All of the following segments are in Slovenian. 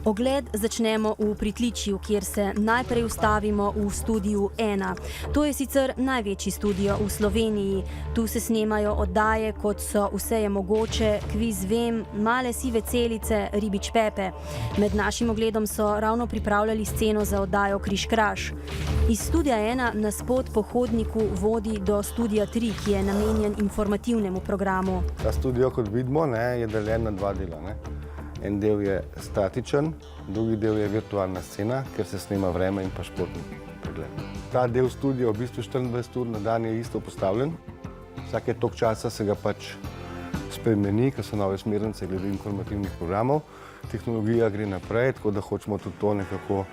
Ogled začnemo v pritličju, kjer se najprej ustavimo v studiu 1. To je sicer največji studio v Sloveniji. Tu se snemajo oddaje, kot so Vse je mogoče, Kviz vem, Male sive celice, Ribič Pepe. Med našim ogledom so ravno pripravljali sceno za oddajo Križ-kraž. Iz studia 1 nas pot po hodniku vodi do studia 3, ki je namenjen informativnemu programu. Ta studio, kot vidimo, je deljen na dva dela. En del je statičen, drugi del je virtualna scena, kjer se snema vreme in pa športni pregled. Ta del studia v bistvu 24 ur na dan je isto postavljen. Vsake toliko časa se ga pač spremeni, ker so nove smernice glede informativnih programov. Tehnologija gre naprej, tako da hočemo tudi to nekako,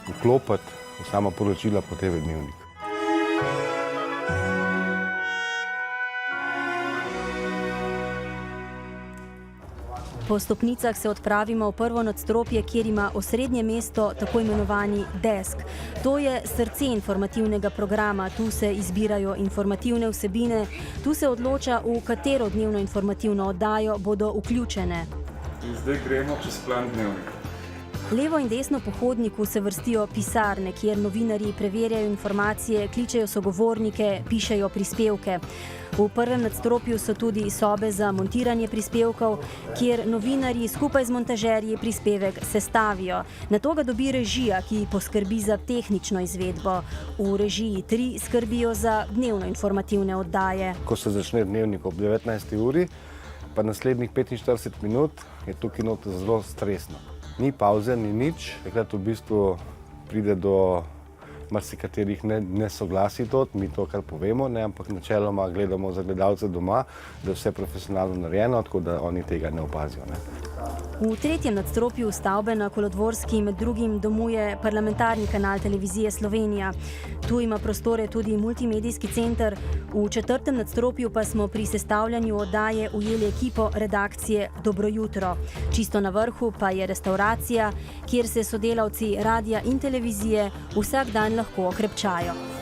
vklopiti v sama poročila po TV Dnevnik. Po stopnicah se odpravimo v prvo nadstropje, kjer ima osrednje mesto tako imenovani desk. To je srce informativnega programa, tu se izbirajo informativne vsebine, tu se odloča, v katero dnevno informativno oddajo bodo vključene. In zdaj gremo čez plan Dnevnika. Levo in desno po hodniku se vrstijo pisarne, kjer novinarji preverjajo informacije, kličejo sogovornike, pišejo prispevke. V prvem nadstropju so tudi sobe za montiranje prispevkov, kjer novinarji skupaj z montažerji prispevek sestavijo. Nato ga dobi režija, ki poskrbi za tehnično izvedbo. V režiji 3 skrbijo za dnevno informativne oddaje. Ko se začne Dnevnik ob 19. uri, pa naslednjih 45 minut je tukaj noter zelo stresno. Ni pauze, ni nič, takrat v bistvu pride do marsikaterih nesoglasij mi to kar povemo, ampak načeloma gledamo za gledalce doma, da je vse profesionalno narejeno, tako da oni tega ne opazijo. V tretjem nadstropju stavbe na Kolodvorski med drugim domuje parlamentarni kanal Televizije Slovenija. Tu ima prostore tudi multimedijski center. V četrtem nadstropju pa smo pri sestavljanju oddaje ujeli ekipo redakcije Dobro jutro. Čisto na vrhu pa je restavracija, kjer se sodelavci radia in televizije vsak dan lahko okrepčajo.